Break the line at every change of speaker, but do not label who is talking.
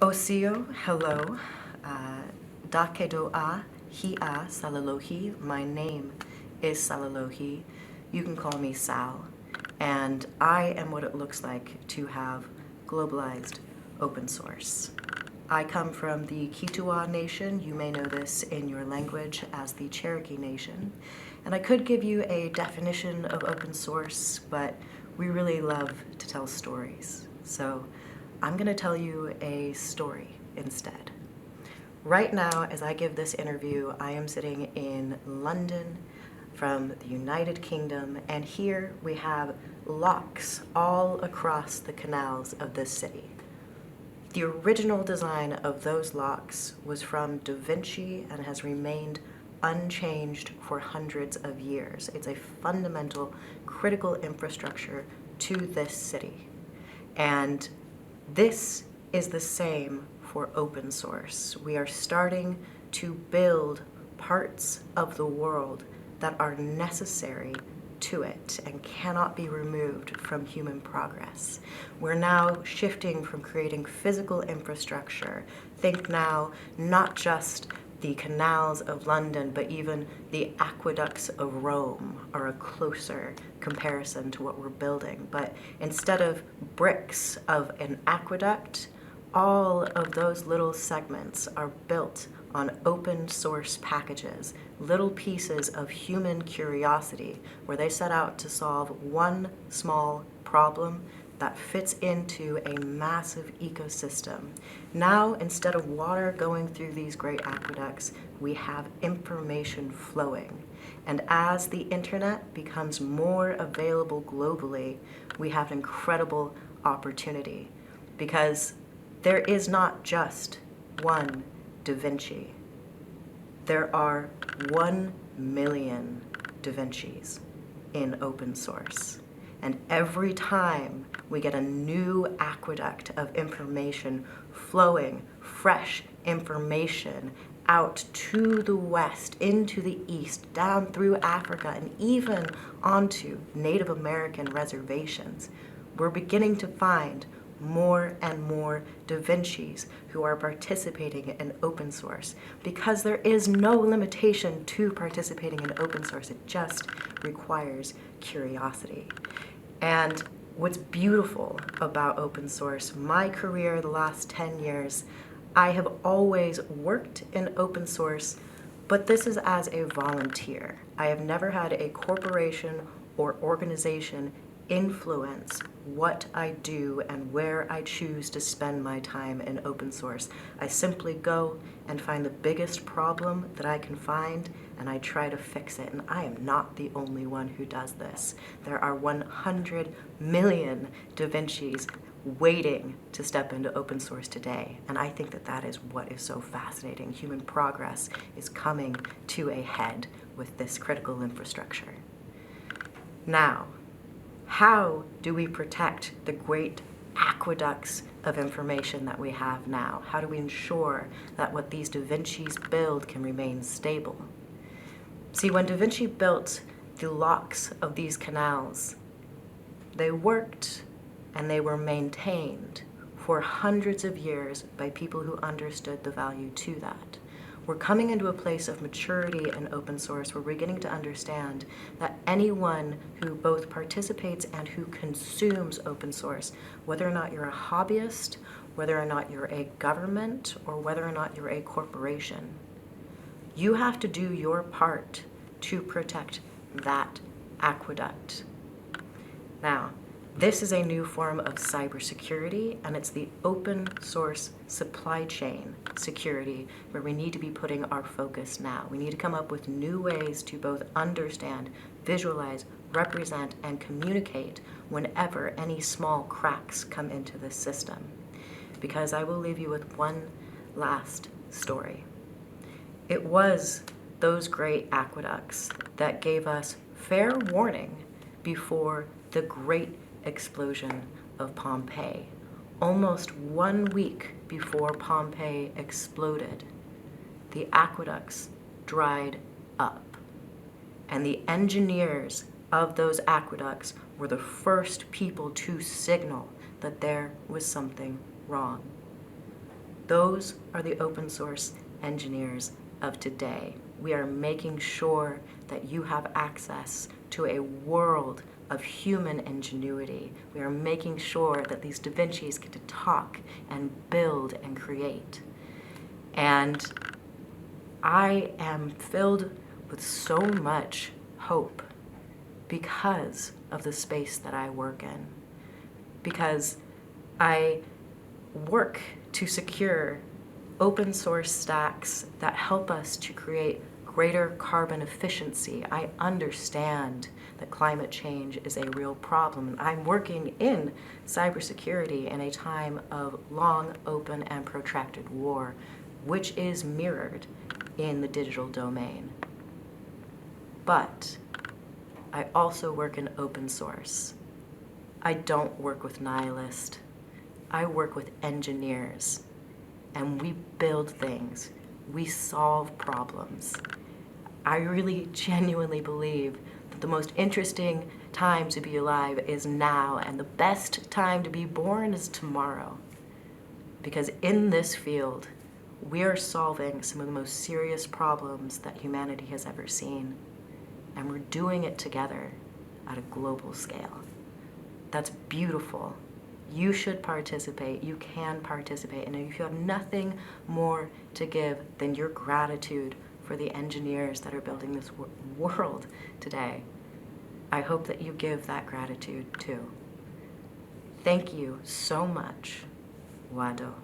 Osio, hello. Dakedoa, hi'a, salalohi. My name is Salalohi. You can call me Sal. And I am what it looks like to have globalized open source. I come from the Kituwa Nation. You may know this in your language as the Cherokee Nation. And I could give you a definition of open source, but we really love to tell stories. So I'm going to tell you a story instead. Right now, as I give this interview, I am sitting in London from the United Kingdom, and here we have locks all across the canals of this city. The original design of those locks was from Da Vinci and has remained unchanged for hundreds of years. It's a fundamental, critical infrastructure to this city. And this is the same for open source. We are starting to build parts of the world that are necessary to it and cannot be removed from human progress. We're now shifting from creating physical infrastructure. Think now not just the canals of London, but even the aqueducts of Rome are a closer comparison to what we're building. But instead of bricks of an aqueduct, all of those little segments are built on open source packages, little pieces of human curiosity where they set out to solve one small problem that fits into a massive ecosystem. Now, instead of water going through these great aqueducts, we have information flowing. And as the internet becomes more available globally, we have an incredible opportunity, because there is not just one Da Vinci. There are 1 million Da Vincis in open source. And every time we get a new aqueduct of information flowing, fresh information out to the west, into the east, down through Africa, and even onto Native American reservations, we're beginning to find more and more Da Vincis who are participating in open source, because there is no limitation to participating in open source. It just requires curiosity. And what's beautiful about open source, my career the last 10 years, I have always worked in open source, but this is as a volunteer. I have never had a corporation or organization influence what I do and where I choose to spend my time in open source. I simply go and find the biggest problem that I can find, and I try to fix it. And I am not the only one who does this. There are 100 million Da Vincis waiting to step into open source today. And I think that that is what is so fascinating. Human progress is coming to a head with this critical infrastructure. Now, how do we protect the great aqueducts of information that we have now? How do we ensure that what these Da Vincis build can remain stable? See, when Da Vinci built the locks of these canals, they worked and they were maintained for hundreds of years by people who understood the value to that. We're coming into a place of maturity in open source where we're beginning to understand that anyone who both participates and who consumes open source, whether or not you're a hobbyist, whether or not you're a government, or whether or not you're a corporation, you have to do your part to protect that aqueduct. Now, this is a new form of cybersecurity, and it's the open source supply chain security where we need to be putting our focus now. We need to come up with new ways to both understand, visualize, represent, and communicate whenever any small cracks come into this system. Because I will leave you with one last story. It was those great aqueducts that gave us fair warning before the great explosion of Pompeii. Almost 1 week before Pompeii exploded, the aqueducts dried up. And the engineers of those aqueducts were the first people to signal that there was something wrong. Those are the open source engineers of today. We are making sure that you have access to a world of human ingenuity. We are making sure that these Da Vincis get to talk and build and create. And I am filled with so much hope because of the space that I work in. Because I work to secure open source stacks that help us to create greater carbon efficiency. I understand that climate change is a real problem. I'm working in cybersecurity in a time of long, open, and protracted war, which is mirrored in the digital domain. But I also work in open source. I don't work with nihilists. I work with engineers, and we build things. We solve problems. I really genuinely believe that the most interesting time to be alive is now, and the best time to be born is tomorrow. Because in this field, we are solving some of the most serious problems that humanity has ever seen, and we're doing it together at a global scale. That's beautiful. You should participate. You can participate. And if you have nothing more to give than your gratitude for the engineers that are building this world today, I hope that you give that gratitude too. Thank you so much. Wado.